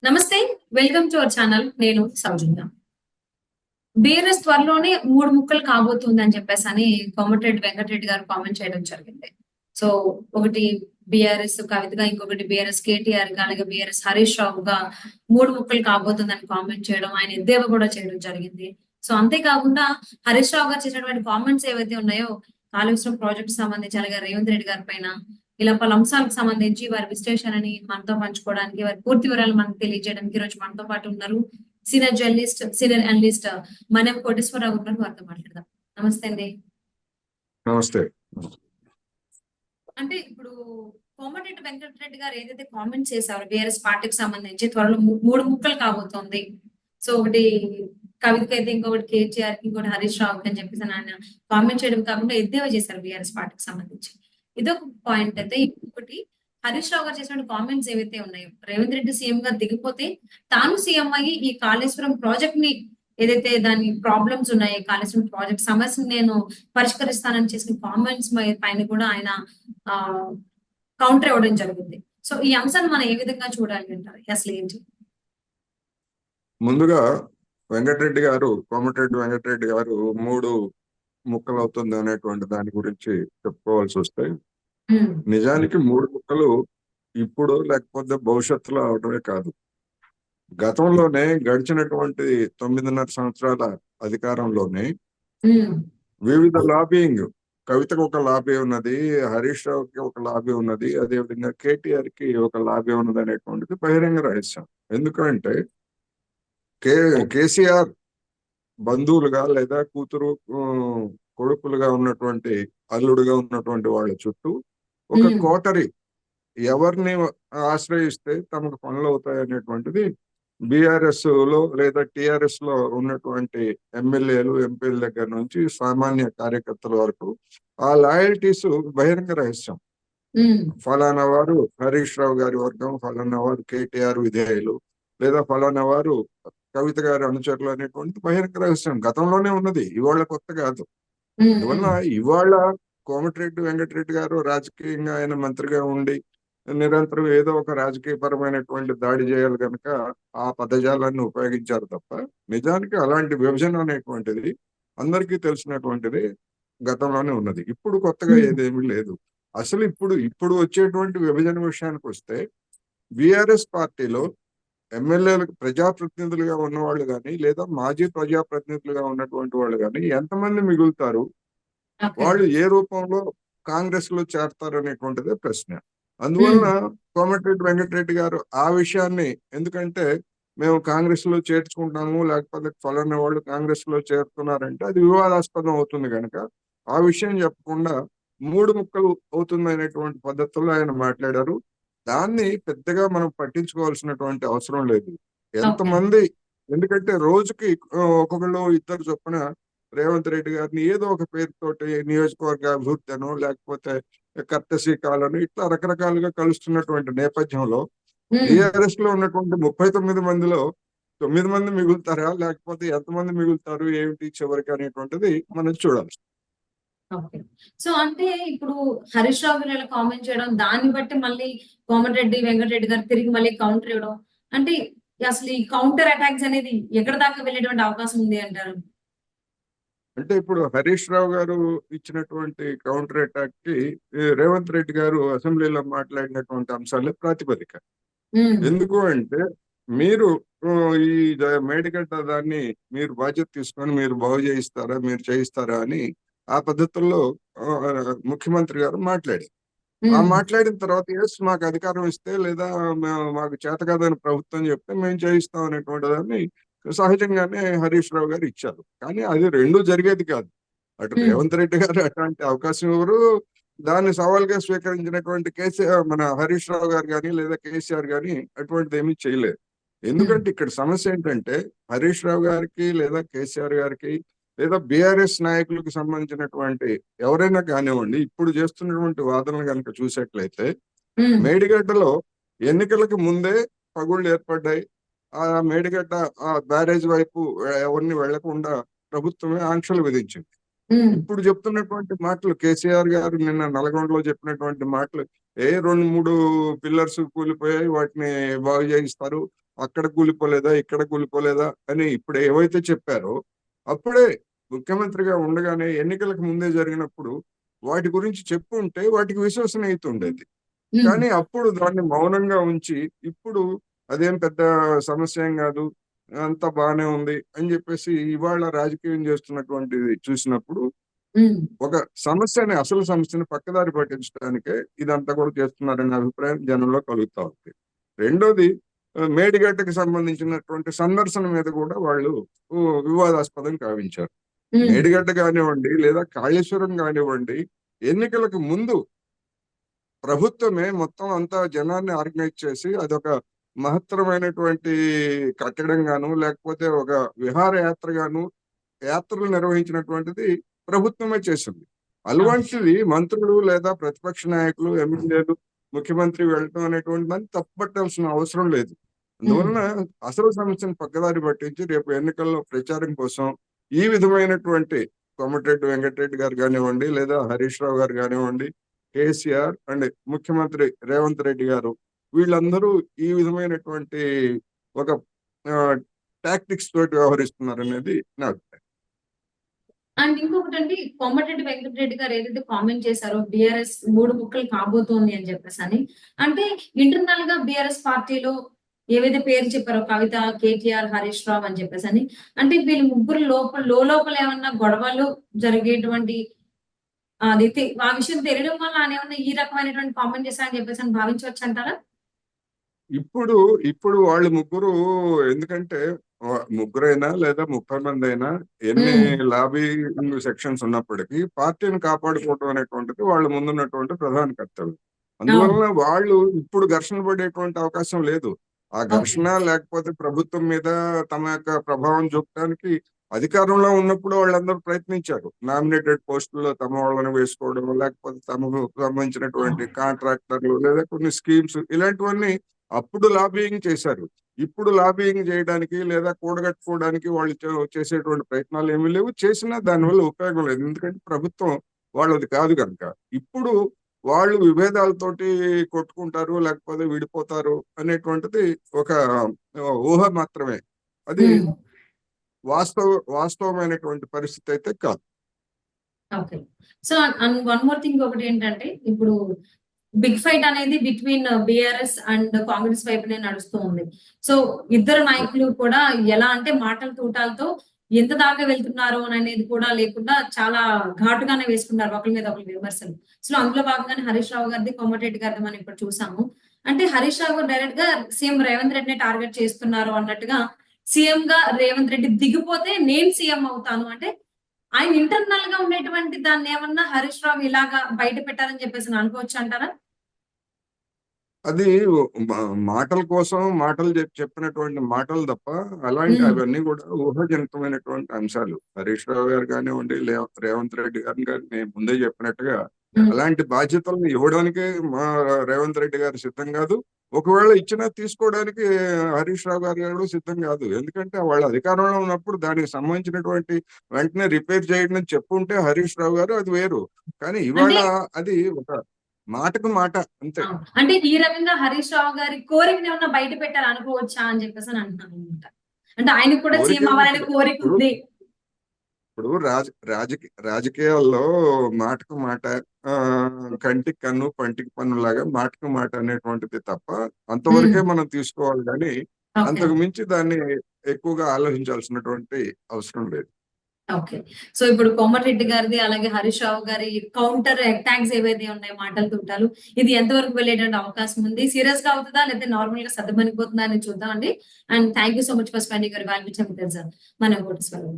నమస్తే. Welcome to our channel. నేను సౌజన్య. BRS త్వరలోనే 3 ముక్కలు కాబోతుందని చెప్పేసని కోమటిరెడ్డి వెంకటరెడ్డి గారు కామెంట్ చేయడం జరిగింది. సో, ఒకటి బీఆర్ఎస్ కవితగా, ఇంకొకటి బీఆర్ఎస్ కేటీఆర్‌గా, అలాగే బీఆర్ఎస్ హరీష్ రావుగా 3 ముక్కలు కాబోతుందని కామెంట్ చేయడం, ఆయన ఎద్దేవా కూడా చేయడం జరిగింది. సో, అంతే కాకుండా హరీష్ రావు గారు చేసినటువంటి కామెంట్స్ ఏవైతే ఉన్నాయో, కాళేశ్వరం ప్రాజెక్ట్‌కి సంబంధించి, అలాగే రేవంత్ రెడ్డి గారి పైన ఇలా పలు అంశాలకు సంబంధించి వారి విశ్లేషణని మనతో పంచుకోవడానికి, వారి పూర్తి వివరాలు మనకు తెలియజేయడానికి ఈరోజు మనతో పాటు ఉన్నారు. Senior journalist, senior analyst Manem Koteswararao గారు. వారితో మాట్లాడదాం. నమస్తే అండి. నమస్తే. అంటే ఇప్పుడు కోమటిరెడ్డి వెంకటరెడ్డి గారు ఏదైతే కామెంట్స్ చేశారో బీఆర్ఎస్ పార్టీకి సంబంధించి త్వరలో 3 ముక్కలు కాబోతోంది. సో, ఒకటి కవితకైతే, ఇంకొకటి కేటీఆర్, ఇంకోటి హరీష్ రావుకి అని చెప్పేసి ఆయన కామెంట్ చేయడం కాకుండా ఎద్దేవా చేశారు బీఆర్ఎస్ పార్టీకి సంబంధించి. ఇదొక పాయింట్ అయితే, ఇంకొకటి హరీష్ రావు గారు చేసిన కామెంట్స్ ఏవైతే ఉన్నాయో, రేవంత్ రెడ్డి సీఎం గా దిగిపోతే తాను సీఎం అయ్యి ఈ కాళేశ్వరం ప్రాజెక్ట్ ని ఏదైతే దాని ప్రాబ్లమ్స్ ఉన్నాయి, కాళేశ్వరం ప్రాజెక్ట్ సమస్యను నేను పరిష్కరిస్తానని చేసిన కామెంట్స్ పైన కూడా ఆయన కౌంటర్ ఇవ్వడం జరిగింది. సో, ఈ అంశాన్ని మనం ఏ విధంగా చూడాలి అంటారు? అసలు ఏంటి? ముందుగా కోమటిరెడ్డి వెంకటరెడ్డి గారు 3 ముక్కలు అవుతుంది అనేటువంటి దాని గురించి చెప్పుకోవాల్సి వస్తే, నిజానికి 3 ముక్కలు ఇప్పుడు లేకపోతే భవిష్యత్తులో అవడమే కాదు, గతంలోనే గడిచినటువంటి 9.5 సంవత్సరాల అధికారంలోనే వివిధ లాబింగ్, కవితకు ఒక లాబీ ఉన్నది, హరీష్ రావుకి ఒక లాబీ ఉన్నది, అదేవిధంగా కేటీఆర్ కి ఒక లాబీ ఉన్నది అనేటువంటిది బహిరంగ రహస్యం. ఎందుకంటే కేసీఆర్ బంధువులుగా లేదా కూతురు కొడుకులుగా ఉన్నటువంటి, అల్లుడుగా ఉన్నటువంటి వాళ్ళ చుట్టూ ఒక కోటరీ ఎవరిని ఆశ్రయిస్తే తమకు పనులు అవుతాయి అనేటువంటిది బీఆర్ఎస్ లో లేదా టిఆర్ఎస్ లో ఉన్నటువంటి ఎమ్మెల్యేలు, ఎంపీల దగ్గర నుంచి సామాన్య కార్యకర్తల వరకు ఆ లాయల్టీస్ బహిరంగ రహస్యం. ఫలానా వారు హరీష్ రావు గారి వర్గం, ఫలానా వారు కేటీఆర్ విధేయులు, లేదా ఫలానా వారు కవిత గారి అనుచరులు అనేటువంటి బహిరంగ రహస్యం గతంలోనే ఉన్నది, ఇవాళ కొత్త కాదు. అందువల్ల ఇవాళ కోమటిరెడ్డి వెంకటరెడ్డి గారు రాజకీయంగా ఆయన మంత్రిగా ఉండి నిరంతరం ఏదో ఒక రాజకీయ పరమైనటువంటి దాడి చేయాలి కనుక ఆ పదజాలాన్ని ఉపయోగించారు తప్ప, నిజానికి అలాంటి విభజన అనేటువంటిది అందరికీ తెలిసినటువంటిది గతంలోనే ఉన్నది. ఇప్పుడు కొత్తగా ఏదేమీ లేదు. అసలు ఇప్పుడు వచ్చేటువంటి విభజన విషయానికి వస్తే, బీఆర్ఎస్ పార్టీలో ఎమ్మెల్యేలకు ప్రజాప్రతినిధులుగా ఉన్నవాళ్ళు కానీ, లేదా మాజీ ప్రజాప్రతినిధులుగా ఉన్నటువంటి వాళ్ళు కానీ ఎంతమంది మిగులుతారు, వాళ్ళు ఏ రూపంలో కాంగ్రెస్ లో చేరతారు అనేటువంటిదే ప్రశ్న. అందువలన కోమటిరెడ్డి వెంకటరెడ్డి గారు ఆ విషయాన్ని, ఎందుకంటే మేము కాంగ్రెస్ లో చేర్చుకుంటాము, లేకపోతే ఫలానా వాళ్ళు కాంగ్రెస్ లో చేరుతున్నారంటే అది వివాదాస్పదం అవుతుంది కనుక ఆ విషయం చెప్పకుండా 3 ముక్కలు అవుతుంది అనేటువంటి పద్ధతుల్లో ఆయన మాట్లాడారు. దాన్ని పెద్దగా మనం పట్టించుకోవాల్సినటువంటి అవసరం లేదు. ఎంతమంది, ఎందుకంటే రోజుకి ఒక్కొక్కళ్ళు ఇద్దరు చొప్పున రేవంత్ రెడ్డి గారిని ఏదో ఒక పేరుతోటి నియోజకవర్గ అభివృద్ధి అనో, లేకపోతే కర్తసీ కాలను, ఇట్లా రకరకాలుగా కలుస్తున్నటువంటి నేపథ్యంలో టిఆర్ఎస్ లో ఉన్నటువంటి 39 మందిలో 9 మంది మిగులుతారా, లేకపోతే ఎంతమంది మిగులుతారు ఏమిటి చివరికి అనేటువంటిది మనం చూడాలి. సో, అంటే ఇప్పుడు హరీష్ రావు గారు కామెంట్ చేయడం, దాన్ని బట్టి మళ్ళీ కోమటిరెడ్డి వెంకటరెడ్డి గారు తిరిగి మళ్ళీ కౌంటర్ ఇవ్వడం, అంటే అసలు ఈ కౌంటర్ అటాక్స్ అనేది ఎక్కడ దాకా వెళ్ళేటువంటి అవకాశం ఉంది అంటారు? అంటే ఇప్పుడు హరీష్ రావు గారు ఇచ్చినటువంటి కౌంటర్ అటాక్ కి రేవంత్ రెడ్డి గారు అసెంబ్లీలో మాట్లాడినటువంటి అంశాలే ప్రాతిపదిక. ఎందుకు అంటే, మీరు ఈ మేడిగడ్డ దాన్ని మీరు బాధ్యత తీసుకొని మీరు బాగు చేయిస్తారా, మీరు చేయిస్తారా అని ఆ పద్ధతుల్లో ముఖ్యమంత్రి గారు మాట్లాడారు. ఆ మాట్లాడిన తర్వాత ఎస్ మాకు అధికారం ఇస్తే, లేదా మాకు చేత కాదని ప్రభుత్వం చెప్తే మేము చేయిస్తాం అనేటువంటి దాన్ని సహజంగానే హరీష్ రావు గారు ఇచ్చారు. కానీ అది రెండు జరిగేది కాదు. అటు రేవంత్ రెడ్డి గారు అట్లాంటి అవకాశం ఎవరు దాన్ని సవాల్గా స్వీకరించినటువంటి మన హరీష్ రావు గారు కానీ, లేదా కేసీఆర్ కానీ అటువంటిది ఏమీ చేయలేదు. ఎందుకంటే ఇక్కడ సమస్య ఏంటంటే, హరీష్ రావు గారికి లేదా కేసీఆర్ గారికి లేదా బీఆర్ఎస్ నాయకులకు సంబంధించినటువంటి ఎవరైనా కానివ్వండి, ఇప్పుడు చేస్తున్నటువంటి వాదనలు కనుక చూసేట్లయితే, మేడిగడ్డలో ఎన్నికలకు ముందే పగుళ్ళు ఏర్పడ్డాయి. ఆ మేడిగడ్డ ఆ బ్యారేజ్ వైపు ఎవరిని వెళ్లకుండా ప్రభుత్వమే ఆంక్షలు విధించింది. ఇప్పుడు చెప్తున్నటువంటి మాటలు, కేసీఆర్ గారు నిన్న నల్గొండలో చెప్పినటువంటి మాటలు, 2-3 పిల్లర్స్ కూలిపోయాయి, వాటిని బాగు చేయిస్తారు, అక్కడ కూలిపోలేదా ఇక్కడ కూలిపోలేదా అని ఇప్పుడు ఏవైతే చెప్పారో అప్పుడే ముఖ్యమంత్రిగా ఉండగానే ఎన్నికలకు ముందే జరిగినప్పుడు వాటి గురించి చెప్పుంటే వాటికి విశ్వసనీయత ఉండేది. కానీ అప్పుడు దాన్ని మౌనంగా ఉంచి ఇప్పుడు అదేం పెద్ద సమస్య ఏం కాదు, అంతా బాగానే ఉంది అని చెప్పేసి ఇవాళ రాజకీయం చేస్తున్నటువంటిది చూసినప్పుడు ఒక సమస్యని, అసలు సమస్యని పక్కదారి పట్టించడానికే ఇదంతా కూడా చేస్తున్నారనే అభిప్రాయం జనంలో కలుగుతా ఉంది. రెండోది, మేడిగడ్డకి సంబంధించినటువంటి సందర్శన మీద కూడా వాళ్ళు వివాదాస్పదం కావించారు. మేడిగడ్డ కానివ్వండి లేదా కాళేశ్వరం కానివ్వండి, ఎన్నికలకు ముందు ప్రభుత్వమే మొత్తం అంతా జనాన్ని ఆర్గనైజ్ చేసి అదొక మహత్తరమైనటువంటి కట్టడం గాను లేకపోతే ఒక విహారయాత్ర గాను యాత్రలు నిర్వహించినటువంటిది ప్రభుత్వమే చేసింది. అలాంటిది మంత్రులు లేదా ప్రతిపక్ష నాయకులు, ఎమ్మెల్యేలు, ముఖ్యమంత్రి వెళ్ళటం అనేటువంటి దాన్ని తప్పుపట్టాల్సిన అవసరం లేదు. అందువలన అసలు సమస్యను పక్కదారి పట్టించి రేపు ఎన్నికల్లో ప్రచారం కోసం ఈ విధమైనటువంటి కోమటిరెడ్డి వెంకటరెడ్డి గారు కానివ్వండి లేదా హరీష్ రావు గారు కానివ్వండి, కేసీఆర్ అండ్ ముఖ్యమంత్రి రేవంత్ రెడ్డి గారు వీళ్ళందరూ ఈ విధమైనటువంటి ఒక టాక్టిక్స్ తోటి వ్యవహరిస్తున్నారు అనేది నా అభిప్రాయం. అండ్ ఇంకొకటి అండి, కోమటిరెడ్డి వెంకటరెడ్డి గారు ఏదైతే కామెంట్ చేశారో బీఆర్ఎస్ 3 ముక్కలు కాబోతోంది అని చెప్పేసి అని, అంటే ఇంటర్నల్ గా బీఆర్ఎస్ పార్టీలో ఏవైతే పేరు చెప్పారో కవిత, కేటీఆర్, హరీష్ రావు అని చెప్పేసి అని, అంటే వీళ్ళు ముగ్గురు లోపల ఏమన్నా గొడవలు జరిగేటువంటి అది ఆ విషయం తెలియడం వల్ల ఆయన ఏమన్నా ఈ రకమైనటువంటి కామెంట్ చేశారని చెప్పేసి అని భావించవచ్చు అంటారా? ఇప్పుడు ఇప్పుడు వాళ్ళు ముగ్గురు, ఎందుకంటే ముగ్గురైనా లేదా 30 మంది అయినా ఎన్ని లాబింగ్ సెక్షన్స్ ఉన్నప్పటికీ పార్టీని కాపాడుకోవడం అనేటువంటిది వాళ్ళ ముందున్నటువంటి ప్రధాన కర్తవ్యం. అందువలన వాళ్ళు ఇప్పుడు ఘర్షణ పడేటువంటి అవకాశం లేదు. ఆ ఘర్షణ లేకపోతే ప్రభుత్వం మీద తమ యొక్క ప్రభావం చూపడానికి అధికారంలో ఉన్నప్పుడు వాళ్ళందరూ ప్రయత్నించారు. నామినేటెడ్ పోస్టుల్లో తమ వాళ్ళని వేసుకోవడం, లేకపోతే తమకు సంబంధించినటువంటి కాంట్రాక్టర్లు లేదా కొన్ని స్కీమ్స్ ఇలాంటివన్నీ అప్పుడు లాబియింగ్ చేశారు. ఇప్పుడు లాబియింగ్ చేయడానికి లేదా కూడగట్టుకోవడానికి వాళ్ళు చేసేటువంటి ప్రయత్నాలు ఏమీ లేవు. చేసినా దానివల్ల ఉపయోగం లేదు. ఎందుకంటే ప్రభుత్వం వాళ్ళది కాదు కనుక. ఇప్పుడు వాళ్ళు విభేదాలతోటి కొట్టుకుంటారు లేకపోతే విడిపోతారు అనేటువంటిది ఒక ఊహ మాత్రమే. అది వాస్తవమైనటువంటి పరిస్థితి అయితే కాదు. Okay. So one more thing ఒకటి ఏంటంటే, ఇప్పుడు బిగ్ ఫైట్ అనేది బిట్వీన్ బీఆర్ఎస్ అండ్ కాంగ్రెస్ వైపునే నడుస్తూ ఉంది. సో ఇద్దరు నాయకులు కూడా ఎలా అంటే మాటల తూటాలతో ఎంత దాకా వెళ్తున్నారు అనేది కూడా లేకుండా చాలా ఘాటుగానే వేసుకున్నారు ఒకరి మీద ఒకరి విమర్శలు. సో అందులో భాగంగానే హరీష్ రావు గారిది, కోమటిరెడ్డి గారిది మనం ఇప్పుడు చూసాము. అంటే హరీష్ రావు గారు డైరెక్ట్ గా సీఎం రేవంత్ రెడ్డిని టార్గెట్ చేస్తున్నారు అన్నట్టుగా, సీఎం గా రేవంత్ రెడ్డి దిగిపోతే నేను సీఎం అవుతాను అంటే, ఆయన ఇంటర్నల్ గా ఉండేటువంటి దాన్ని ఏమన్నా హరీష్ రావు ఇలాగా బయట పెట్టారని చెప్పేసి అనుకోవచ్చు అంటారా? అది మాటల కోసం మాటలు చెప్పినటువంటి మాటలు తప్ప అలాంటి అవన్నీ కూడా ఊహాజనితమైనటువంటి అంశాలు. హరీష్ రావు గారు కానివ్వండి, రేవంత్ రెడ్డి గారిని కానీ నేను ముందే చెప్పినట్టుగా అలాంటి బాధ్యతలను ఇవ్వడానికి మా రేవంత్ రెడ్డి గారు సిద్ధం కాదు. ఒకవేళ ఇచ్చినా తీసుకోవడానికి హరీష్ రావు గారు సిద్ధం కాదు. ఎందుకంటే వాళ్ళు అధికారంలో ఉన్నప్పుడు దానికి సంబంధించినటువంటి వెంటనే రిపేర్ చేయడం చెప్పుంటే హరీష్ రావు గారు అది వేరు. కానీ ఇవాళ అది ఒక మాటకు మాట అంతే. అంటే ఈ రకంగా హరీష్ రావు గారి కోరికను ఏమన్నా బయట పెట్టారు అనుకోవచ్చా అని చెప్పేసి అంటున్నాను అనమాట. అంటే ఆయనకు కూడా సీఎం అవ్వాలనే కోరిక ఉంది. ఇప్పుడు రాజకీయాల్లో మాటకు మాట, కంటికి కన్ను పంటికి పన్ను లాగా మాటకు మాట అనేటువంటిది తప్ప అంతవరకే మనం తీసుకోవాలి. కానీ అంతకు మించి దాన్ని ఎక్కువగా ఆలోచించాల్సినటువంటి అవసరం లేదు. ఓకే. సో ఇప్పుడు కోమటిరెడ్డి గారిది అలాగే హరీష్ రావు గారి కౌంటర్ అటాక్స్ ఏవైతే ఉన్నాయి మాటల తూటాలు, ఇది ఎంతవరకు వెళ్ళేటువంటి అవకాశం ఉంది? సీరియస్ గా అవుతుందా లేకపోతే నార్మల్ గా సర్దుమణిపోతుందా అని చూద్దాం అండి. And thank you so much for spending your valuable time with us, మన కోటేశ్వరరావు.